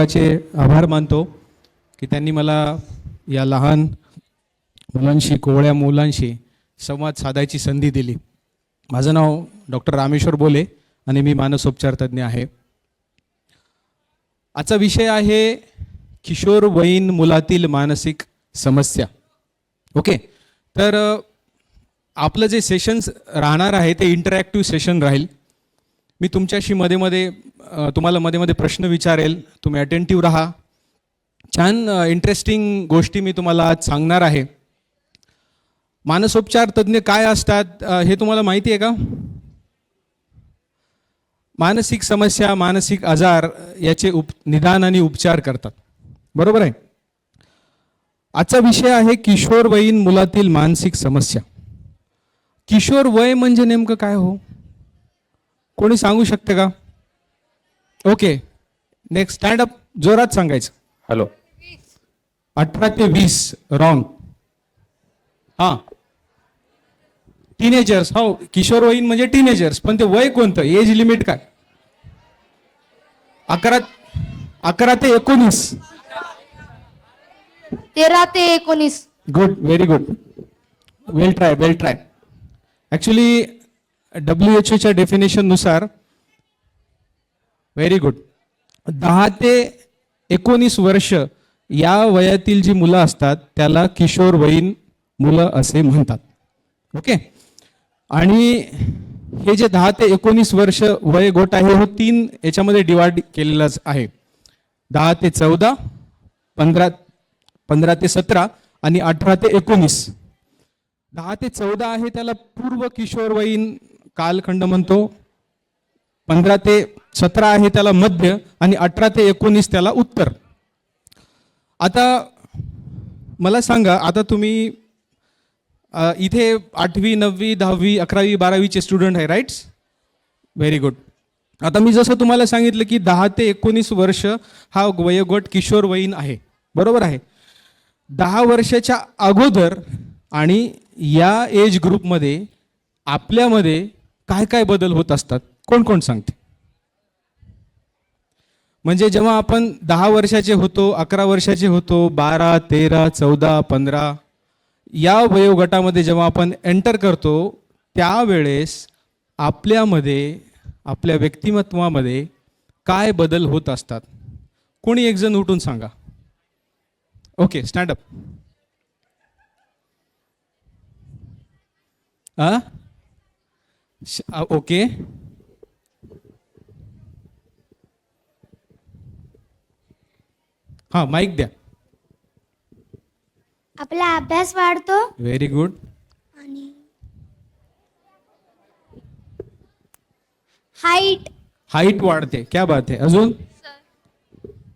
चे आभार मानतो की त्यांनी मला या लहान मुलांशी, कोवळ्या मुलांशी संवाद साधायची संधी दिली. माझं नाव डॉक्टर रामेश्वर बोले आणि मी मानसोपचार तज्ज्ञ आहे. आजचा विषय आहे किशोरवयीन मुलातील मानसिक समस्या. ओके, तर आपलं जे सेशन्स राहणार आहे ते इंटरॅक्टिव्ह सेशन राहील. मी तुमच्याशी तुम्हाला मध्ये मध्ये प्रश्न विचारेल, तुम्ही अटेंटिव्ह राहा. छान इंटरेस्टिंग गोष्टी मी तुम्हाला आज सांगणार आहे. मानसोपचार तज्ज्ञ काय असतात हे तुम्हाला माहिती आहे का? मानसिक समस्या, मानसिक आजार याचे निदान आणि उपचार करतात, बरोबर आहे. आजचा विषय आहे किशोरवयीन मुलातील मानसिक समस्या. किशोर वय म्हणजे नेमकं काय हो? कोणी सांगू शकते का? ओके, नेक्स्ट, स्टँड अप, जोरात सांगायचं. हॅलो. 18 ते 20 रॉंग. हां, टीनेजर्स. हो, किशोरवयीन म्हणजे टीनेजर्स, पण ते वय कोणतं? एज लिमिट काय? 11 ते 19. 13 ते 19. Good, very good, well try, well try. Actually WHO डेफिनेशननुसार, व्हेरी गुड, 10 ते 19 वर्ष या वयातील जी मुलं असतात त्याला किशोरवयीन मुलं असे म्हणतात. ओके, आणि हे जे 10 ते 19 वर्ष वयोगट आहे हो 3 याच्यामध्ये डिवाइड केलेलाच आहे. 10 ते 14, 15 ते 17 आणि 18 ते 19. 10 ते 14 आहे त्याला पूर्व किशोरवयीन कालखंड म्हणतो. 15 ते 17 आहे त्याला मध्य आणि 18 ते 19 त्याला उत्तर. आता मला सांगा, आता तुम्ही इथे 8वी, 9वी, 10वी, 11वी, 12वीचे स्टुडंट आहे, राईट्स? Very good. आता मी जसं तुम्हाला सांगितलं की 10 ते 19 वर्ष हा वयोगट किशोरवयीन आहे, बरोबर आहे. 10 वर्षाच्या अगोदर आणि या एज ग्रुपमध्ये आपल्यामध्ये काय काय बदल होत असतात? कोण कोण सांगते? म्हणजे जेव्हा आपण 10 वर्षाचे होतो, 11 वर्षाचे होतो, 12, 13, 14, 15 या वयोगटामध्ये जेव्हा आपण एंटर करतो त्यावेळेस आपल्यामध्ये, आपल्या व्यक्तिमत्वामध्ये काय बदल होत असतात? कोणी एक जण उठून सांगा. Okay, stand up. ओके, हां, माईक द्या. आपला अभ्यास वाढतो व्हेरी गुड. आणि हाईट वाढते, क्या बात है. अजून?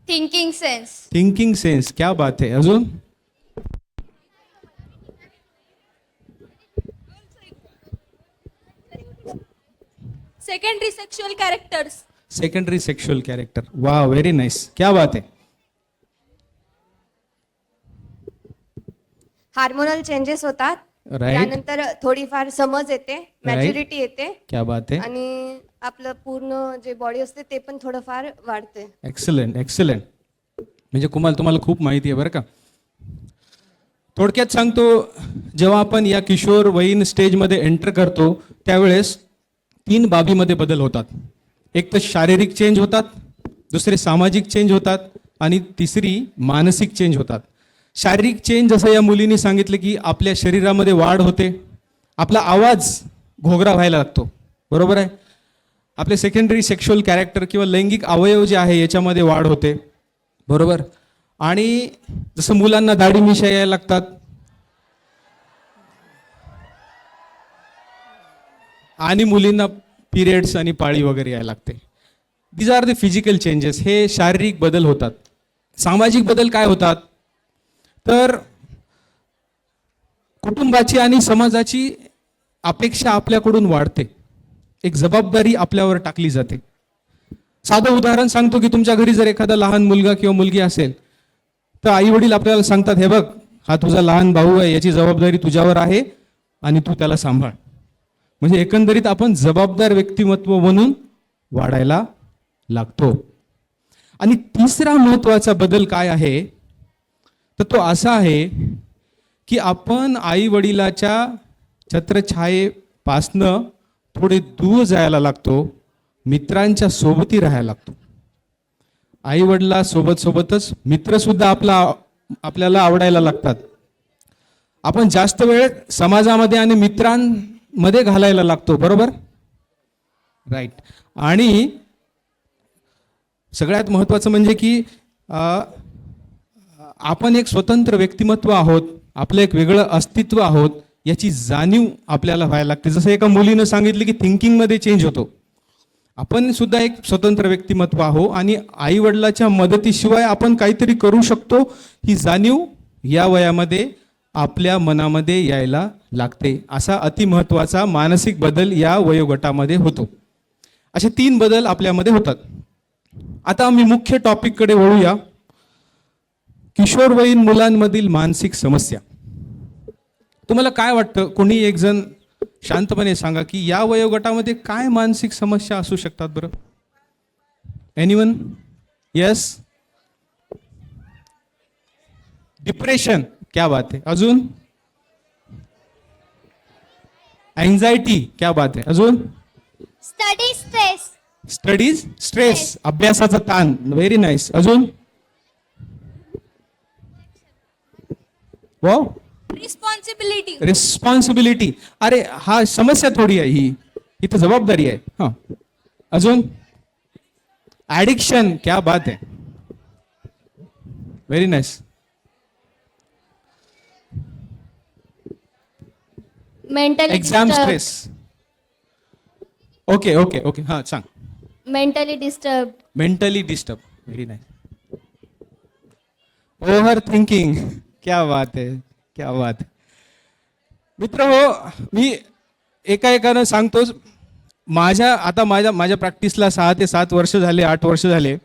थिंकिंग सेन्स, क्या बात है. अजून? Secondary sexual character. वाह, व्हेरी नाईस, क्या बात है. हार्मोनल चेंजेस होतात, राईट, त्यानंतर थोडीफार समज येते, मॅच्युरिटी येते, क्या बात है. आणि आपलं पूर्ण जे बॉडी असते ते पण थोडंफार वाढते. Excellent, excellent. म्हणजे कुमाल, तुम्हाला खूप माहिती आहे बरं का. थोडक्यात सांगतो, जेव्हा आपण या किशोरवयीन स्टेजमध्ये एंटर करतो त्यावेळेस 3 बाबीमध्ये बदल होतात. एक तर शारीरिक चेंज होतात, दुसरे सामाजिक चेंज होतात आणि तिसरी मानसिक चेंज होतात. शारीरिक चेंज, जसं या मुलीने सांगितलं की आपल्या शरीरामध्ये वाढ होते, आपला आवाज घोगरा व्हायला लागतो, बरोबर आहे. आपले सेकंडरी सेक्शुअल कॅरेक्टर किंवा लैंगिक अवयव जे आहे याच्यामध्ये वाढ होते, बरोबर. आणि जसं मुलांना दाढी मिशा यायला लागतात आणि मुलींना पिरियड्स आणि पाळी वगैरे यायला लागते. These are the physical changes. हे शारीरिक बदल होतात. सामाजिक बदल काय होतात? तर कुटुंबाची आणि समाजाची अपेक्षा आपल्याकडून वाढते, एक जबाबदारी आपल्यावर टाकली जाते. साधं उदाहरण सांगतो की तुमच्या घरी जर एखादा लहान मुलगा किंवा मुलगी असेल तर आई वडील आपल्याला सांगतात, हे बघ, हा तुझा लहान भाऊ आहे, याची जबाबदारी तुझ्यावर आहे आणि तू त्याला सांभाळ. म्हणजे एकंदरीत आपण जबाबदार व्यक्तिमत्व बनून वाढायला लागतो. आणि तिसरा महत्वाचा बदल काय आहे तर तो असा आहे की आपण आई वडिलाच्या छत्रछायेपासनं थोडे दूर जायला लागतो, मित्रांच्या सोबती राहायला लागतो. आई वडिला सोबतच मित्र सुद्धा आपल्याला आवडायला लागतात. आपण जास्त वेळ समाजामध्ये आणि मित्रांमध्ये घालायला लागतो, बरोबर? राईट. आणि सगळ्यात महत्त्वाचं म्हणजे की आपण एक स्वतंत्र व्यक्तिमत्व आहोत, आपलं एक वेगळं अस्तित्व आहोत याची जाणीव आपल्याला व्हायला लागते. जसं एका मुलीनं सांगितलं की थिंकिंगमध्ये चेंज होतो. आपण सुद्धा एक स्वतंत्र व्यक्तिमत्व आहो आणि आई वडिलाच्या मदतीशिवाय आपण काहीतरी करू शकतो ही जाणीव या वयामध्ये आपल्या मनामध्ये यायला लागते. असा अतिमहत्वाचा मानसिक बदल या वयोगटामध्ये होतो. असे 3 बदल आपल्यामध्ये होतात. आता आम्ही मुख्य टॉपिककडे वळूया. किशोरवयीन मुलांमधील मानसिक समस्या. तुम्हाला काय वाटतं? कोणी एक जण शांतपणे सांगा की या वयोगटामध्ये काय मानसिक समस्या असू शकतात बरं? एनीवन? यस. डिप्रेशन, क्या बात आहे. अजून? एन्झायटी, क्या बात आहे. अजून? स्टडीज स्ट्रेस, अभ्यासाचा ताण, व्हेरी नाईस. अजून? वाव. रिस्पॉन्सिबिलिटी. अरे हा समस्या थोडी आहे, ही तर जबाबदारी आहे. हा. अजून? ऍडिक्शन, क्या बात आहे. Very nice. Exam stress. Okay okay okay. हा सांग. Mentally disturb. Very nice. Over thinking, क्या बात है, क्या बात. मित्र हो, मी एकाएकानं सांगतोच. माझ्या प्रॅक्टिसला 6 ते 7 वर्ष झाले, 8 वर्ष झाले.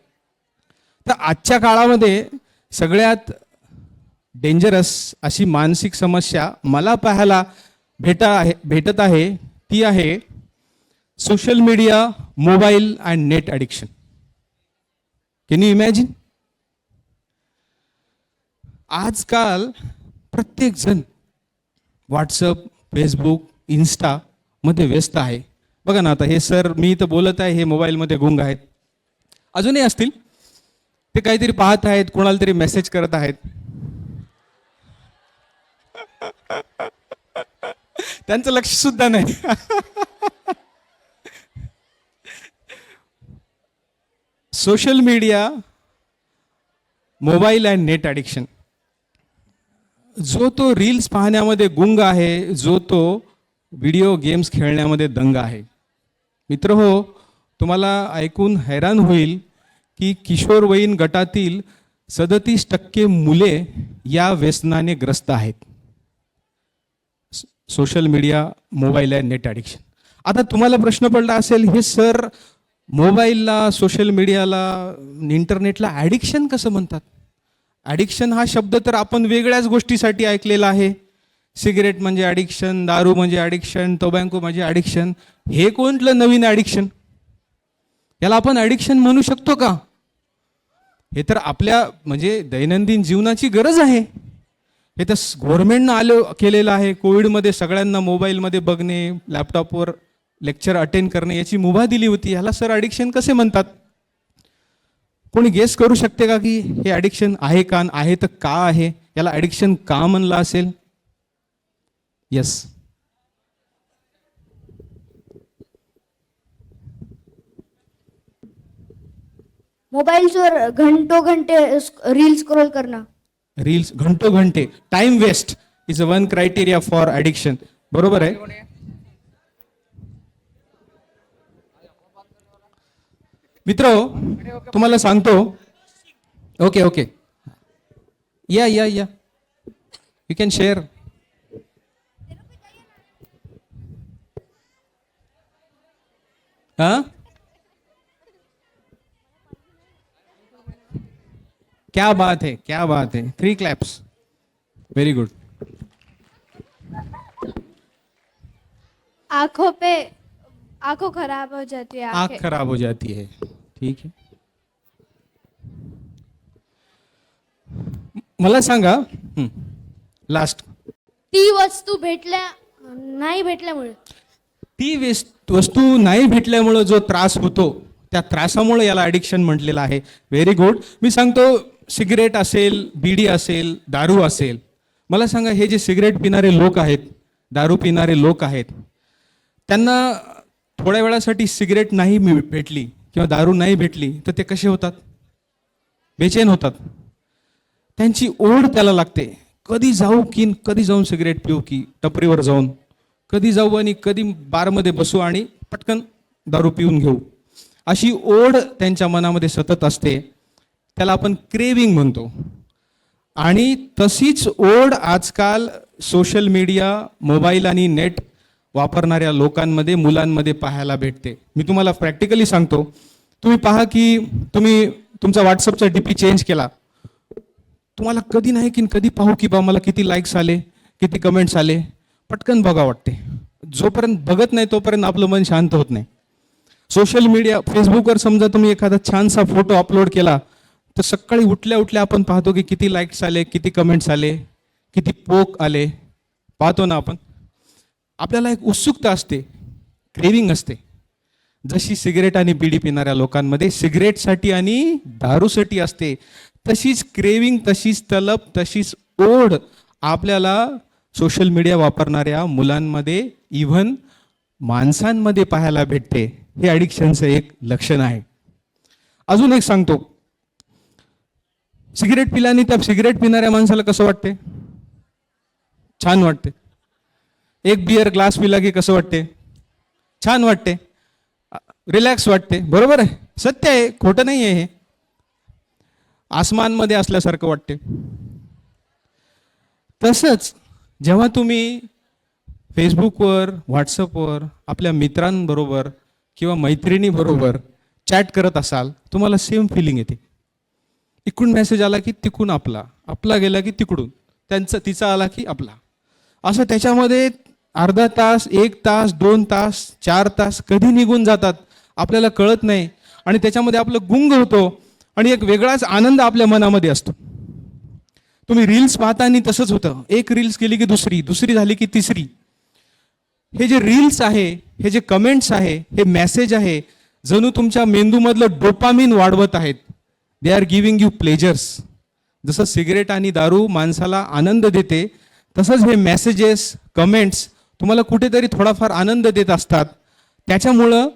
तर आजच्या काळामध्ये सगळ्यात डेंजरस अशी मानसिक समस्या मला पाहायला भेटत आहे ती आहे social media, mobile and net addiction. Can you imagine? आजकाल प्रत्येक जण व्हॉट्सअप, फेसबुक, इन्स्टा मध्ये व्यस्त आहे. बघा ना, आता हे सर, मी इथं बोलत आहे, हे मोबाईलमध्ये गुंग आहेत. अजूनही असतील, ते काहीतरी पाहत आहेत, कोणाला तरी मेसेज करत आहेत. त्यांचं लक्ष सुद्धा नाही. Social media, mobile and net addiction. जो तो रील्स पाहण्यामध्ये गुंग आहे, जो तो व्हिडिओ गेम्स खेळण्यामध्ये दंग आहे. मित्र हो, तुम्हाला ऐकून हैराण होईल की किशोरवयीन गटातील 37% मुले या व्यसनाने ग्रस्त आहेत. Social media, mobile and net addiction. आता तुम्हाला प्रश्न पडला असेल, हे सर मोबाईलला, सोशल मीडियाला, इंटरनेटला ॲडिक्शन कसं म्हणतात? ॲडिक्शन हा शब्द तर आपण वेगळ्याच गोष्टीसाठी ऐकलेला आहे. सिगरेट म्हणजे ॲडिक्शन, दारू म्हणजे ॲडिक्शन, टोबॅको म्हणजे ॲडिक्शन. हे कोणतं नवीन ॲडिक्शन? याला आपण ॲडिक्शन म्हणू शकतो का? हे तर आपल्या म्हणजे दैनंदिन जीवनाची गरज आहे. हे तर गव्हर्नमेंटनं केलेलं आहे. कोविडमध्ये सगळ्यांना मोबाईलमध्ये बघणे, लॅपटॉपवर लेक्चर अटेंड करणे याची मुभा दिली होती. ह्याला सर ॲडिक्शन कसे म्हणतात? कोणी गेस करू शकते का की हे ॲडिक्शन आहे का? आहे तर का आहे? याला ॲडिक्शन का म्हणलं असेल? यस. मोबाईलवर घंटे रील स्क्रोल करणं. रील्स घंटे time waste is a one criteria for addiction. बरोबर आहे. मित्र, तुम्हाला सांगतो. ओके ओके, या यू कॅन शेअर. हाँ, क्या बात है, क्या बात है. 3 क्लैप्स. Very good. आंखों खराब हो जाती है. आँख खराब हो जाती है. ठीक है. मला सांगा लास्ट, ती वस्तू नाही भेटल्यामुळे. ती वस्तू नाही भेटल्यामुळं जो त्रास होतो, त्या त्रासामुळे याला ॲडिक्शन म्हटलेलं आहे. Very good. मी सांगतो, सिगरेट असेल, बिडी असेल, दारू असेल. मला सांगा, हे जे सिगरेट पिणारे लोक आहेत, दारू पिणारे लोक आहेत, त्यांना थोड्या वेळासाठी सिगरेट नाही भेटली किंवा दारू नाही भेटली तर ते कसे होतात? बेचैन होतात. त्यांची ओढ त्याला लागते. कधी जाऊ की कधी जाऊन सिगरेट पिऊ, की टपरीवर जाऊन कधी जाऊ आणि कधी बारमध्ये बसू आणि पटकन दारू पिऊन घेऊ, अशी ओढ त्यांच्या मनामध्ये सतत असते. त्याला आपण क्रेविंग म्हणतो. आणि तशीच ओढ आजकाल सोशल मीडिया, मोबाईल आणि नेट वापरणाऱ्या लोकांमध्ये, मुलांमध्ये पाहायला भेटते. मी तुम्हाला प्रॅक्टिकली सांगतो. तुम्ही पहा की तुम्ही तुमचा व्हॉट्सअपचा डीपी चेंज केला, तुम्हाला कधी नाही की कधी पाहू की बा मला किती लाईक्स आले, किती कमेंट्स आले, पटकन बघा वाटते. जोपर्यंत बघत नाही तोपर्यंत आपलं मन शांत होत नाही. सोशल मीडिया, फेसबुकवर समजा तुम्ही एखादा छानसा फोटो अपलोड केला तर सकाळी उठल्या उठल्या आपण पाहतो की किती लाईक्स आले, किती कमेंट्स आले, किती पोक आले, पाहतो ना आपण. आपल्याला एक उत्सुकता असते, क्रेविंग असते. जशी सिगरेट आणि बिडी पिणाऱ्या लोकांमध्ये सिगरेटसाठी आणि दारूसाठी असते, तशीच क्रेविंग, तशीच तलब, तशीच ओढ आपल्याला सोशल मीडिया वापरणाऱ्या मुलांमध्ये, इव्हन माणसांमध्ये पाहायला भेटते. हे ॲडिक्शनचं एक लक्षण आहे. अजून एक सांगतो, सिगरेट पिल्याने त्या सिगरेट पिणाऱ्या माणसाला कसं वाटते? छान वाटते. एक बियर ग्लास पिला की कसं वाटते? छान वाटते, रिलॅक्स वाटते. बरोबर आहे, सत्य आहे, खोटं नाही आहे. हे आसमानमध्ये असल्यासारखं वाटते. तसंच जेव्हा तुम्ही फेसबुकवर, व्हॉट्सअपवर आपल्या मित्रांबरोबर किंवा मैत्रिणीबरोबर चॅट करत असाल, तुम्हाला सेम फिलिंग येते. इकडून मेसेज आला की तिकडून आपला, आपला गेला की तिकडून त्यांचा, तिचा आला की आपला, असं त्याच्यामध्ये अर्धा तास, 1 तास, 2 तास, 4 तास कधी निघून जातात आपल्याला कळत नाही. आणि त्याच्यामध्ये आपलं गुंग होतो आणि एक वेगळाच आनंद आपल्या मनामध्ये असतो. तुम्ही रील्स पाहताना तसंच होतं. एक रील्स केली की दुसरी, दुसरी झाली की तिसरी. हे जे रील्स आहे, हे जे कमेंट्स आहे, हे मेसेज आहे, जणू तुमच्या मेंदूमधलं डोपामिन वाढवत आहेत. They are giving you pleasures. जसं सिगरेट आणि दारू माणसाला आनंद देते, तसंच हे मेसेजेस, कमेंट्स तुम्हाला कुठेतरी थोडाफार आनंद देत असतात. त्याच्यामुळं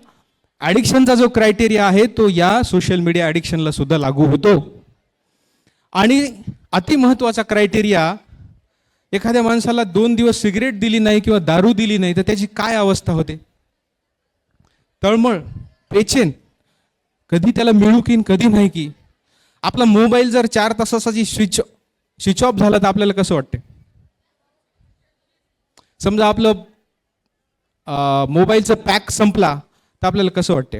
ॲडिक्शनचा जो क्रायटेरिया आहे तो या सोशल मीडिया ॲडिक्शनला सुद्धा लागू होतो. आणि अतिमहत्त्वाचा क्रायटेरिया, एखाद्या माणसाला 2 दिवस सिगरेट दिली नाही किंवा दारू दिली नाही तर त्याची काय अवस्था होते? तळमळ, बेचैन, कधी त्याला मिळू की कधी नाही की. आपला मोबाईल जर 4 तासाची स्विच ऑफ झाला तर आपल्याला कसं वाटते? समजा आपलं मोबाईलचं पॅक संपला तर आपल्याला कसं वाटते?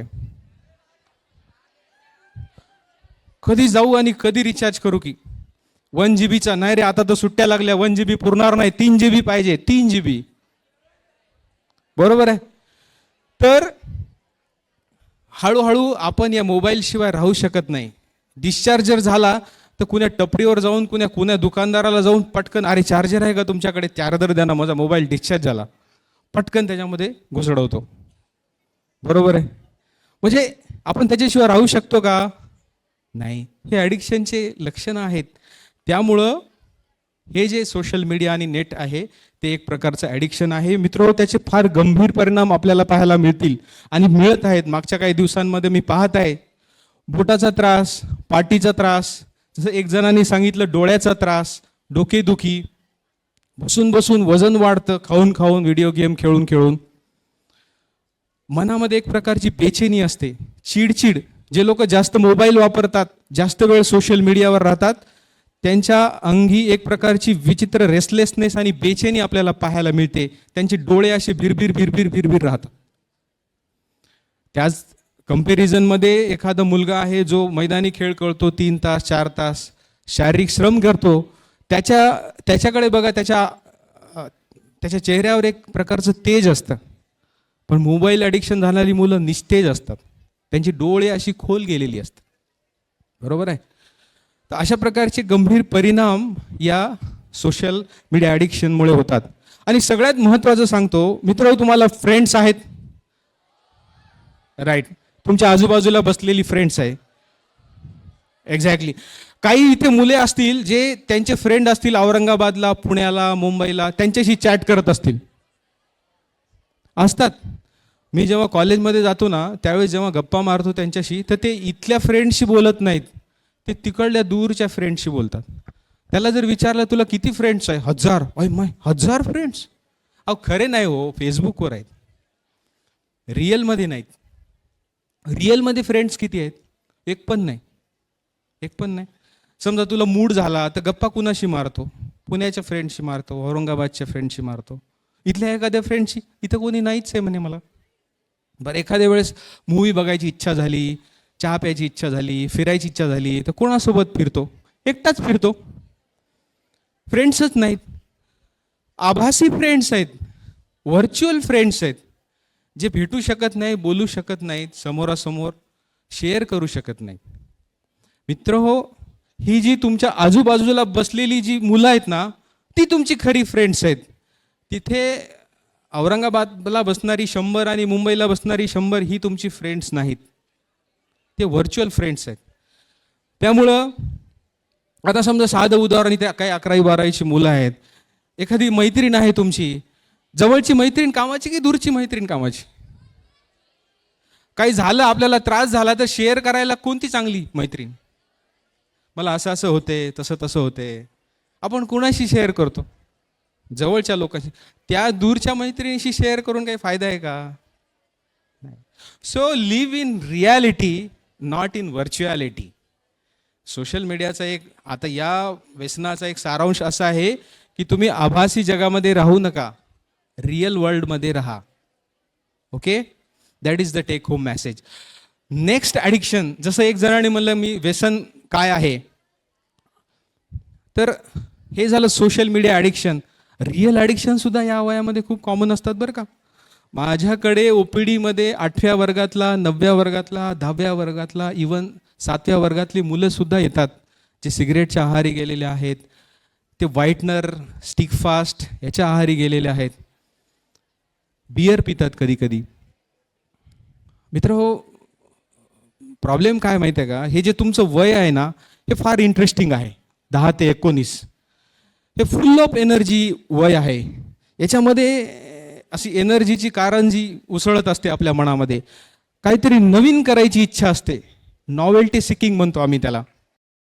कधी जाऊ आणि कधी रिचार्ज करू की? 1 GB नाही रे, आता तर सुट्ट्या लागल्या, 1 GB पुरणार नाही, 3 GB पाहिजे, 3 GB. बरोबर आहे. तर हळूहळू आपण या मोबाईल शिवाय राहू शकत नाही. डिस्चार्जर झाला तर कुण्या टपरीवर जाऊन, कुण्या दुकानदाराला जाऊन पटकन, अरे चार्जर आहे का तुमच्याकडे? चार्जर द्या ना, माझा मोबाईल डिस्चार्ज झाला, पटकन त्याच्यामध्ये घुसडवतो. बरोबर आहे. म्हणजे आपण त्याच्याशिवाय राहू शकतो का? नाही. हे ॲडिक्शनचे लक्षणं आहेत. त्यामुळं हे जे सोशल मीडिया आणि नेट आहे ते एक प्रकारचं ॲडिक्शन आहे. मित्रो, त्याचे फार गंभीर परिणाम आपल्याला पाहायला मिळतील आणि मिळत आहेत. मागच्या काही दिवसांमध्ये मी पाहत आहे, बोटाचा त्रास, पाठीचा त्रास, जसं एक जणांनी सांगितलं डोळ्याचा त्रास, डोकेदुखी, बसून बसून वजन वाढतं, खाऊन खाऊन, व्हिडिओ गेम खेळून खेळून. मनामध्ये एक प्रकारची बेचैनी असते, चिडचिड. जे लोक जास्त मोबाईल वापरतात, जास्त वेळ सोशल मीडियावर राहतात, त्यांच्या अंगी एक प्रकारची विचित्र रेस्टलेसनेस आणि बेचैनी आपल्याला पाहायला मिळते. त्यांचे डोळे असे भिरभिर भिरभिर भिरभिर राहतात. त्याच कंपॅरिझनमध्ये एखादा मुलगा आहे जो मैदानी खेळ खेळतो, 3 तास 4 तास शारीरिक श्रम करतो, त्याच्याकडे बघा, त्याच्या चेहऱ्यावर एक प्रकारचं तेज असतं. पण मोबाईल ॲडिक्शन झालेली मुलं निस्तेज असतात, त्यांची डोळे अशी खोल गेलेली असतात. बरोबर आहे. तर अशा प्रकारचे गंभीर परिणाम या सोशल मीडिया ॲडिक्शनमुळे होतात. आणि सगळ्यात महत्त्वाचं सांगतो मित्र, तुम्हाला फ्रेंड्स आहेत, राईट, तुमच्या आजूबाजूला बसलेली फ्रेंड्स आहे. एक्झॅक्टली. काही इथे मुले असतील जे त्यांचे फ्रेंड असतील औरंगाबादला, पुण्याला, मुंबईला, त्यांच्याशी चॅट करत असतात. मी जेव्हा कॉलेजमध्ये जातो ना, त्यावेळेस जेव्हा गप्पा मारतो त्यांच्याशी, तर ते इथल्या फ्रेंडशी बोलत नाहीत, ते तिकडल्या दूरच्या फ्रेंडशी बोलतात. त्याला जर विचारलं तुला किती फ्रेंड्स आहे, 1000. अय माय, 1000 फ्रेंड्स? अहो खरे नाही हो, फेसबुकवर आहेत, रिअलमध्ये नाहीत. रिअलमध्ये फ्रेंड्स किती आहेत? एक पण नाही. समजा तुला मूड झाला तर गप्पा कुणाशी मारतो? पुण्याच्या फ्रेंडशी मारतो, औरंगाबादच्या फ्रेंडशी मारतो. इथल्या एखाद्या फ्रेंडशी इथं कोणी नाहीच आहे म्हणे मला. बरं, एखाद्या वेळेस मूवी बघायची इच्छा झाली, चहा प्यायची इच्छा झाली, फिरायची इच्छा झाली, तर कोणासोबत फिरतो? एकटाच फिरतो. फ्रेंड्सच नाहीत. आभासी फ्रेंड्स आहेत, व्हर्च्युअल फ्रेंड्स आहेत, जे भेटू शकत नाही, बोलू शकत नाहीत, समोरासमोर शेअर करू शकत नाहीत. मित्र हो, ही जी तुमच्या आजूबाजूला बसलेली जी मुलं आहेत ना, ती तुमची खरी फ्रेंड्स आहेत. तिथे औरंगाबादला बसणारी 100 आणि मुंबईला बसणारी 100 ही तुमची फ्रेंड्स नाहीत, ते व्हर्च्युअल फ्रेंड्स आहेत. त्यामुळं आता समजा साधं उदाहरण, इथे काही 11वी-12वीची मुलं आहेत, एखादी मैत्रीण आहे तुमची, जवळची मैत्रीण कामाची की दूरची मैत्रीण कामाची? काही झालं, आपल्याला त्रास झाला तर शेअर करायला कोणती चांगली मैत्रीण? मला असं असं होते, तसं होते. आपण कुणाशी शेअर करतो? जवळच्या लोकांशी. त्या दूरच्या मैत्रिणीशी शेअर करून काही फायदा आहे का? नाही. So live in reality, not in virtuality. Social मीडियाचा एक, आता या व्यसनाचा एक सारांश असा आहे की तुम्ही आभासी जगामध्ये राहू नका, रिअल वर्ल्डमध्ये राहा. Okay, that is the take home message. Next addiction, जसं एक जणाने म्हणलं मी व्यसन काय आहे, तर हे झालं social media addiction. Real addiction सुद्धा या वयामध्ये खूप कॉमन असतात बरं का. माझ्याकडे OPDमध्ये 8व्या वर्गातला, 9व्या वर्गातला, 10व्या वर्गातला, इवन 7व्या वर्गातली मुलं सुद्धा येतात, जे सिगरेटच्या आहारी गेलेले आहेत, ते व्हाईटनर, स्टिक फास्ट याच्या आहारी गेलेले आहेत, बियर पितात कधी कधी. मित्र हो, प्रॉब्लेम काय माहिती आहे का, हे जे तुमचं वय आहे ना, हे फार इंटरेस्टिंग आहे. 10 ते 19 हे फुल ऑफ एनर्जी वय आहे. याच्यामध्ये अशी एनर्जीची कारंजी उसळत असते आपल्या मनामध्ये. काहीतरी नवीन करायची इच्छा असते, नॉवेल्टी सिकिंग म्हणतो आम्ही त्याला.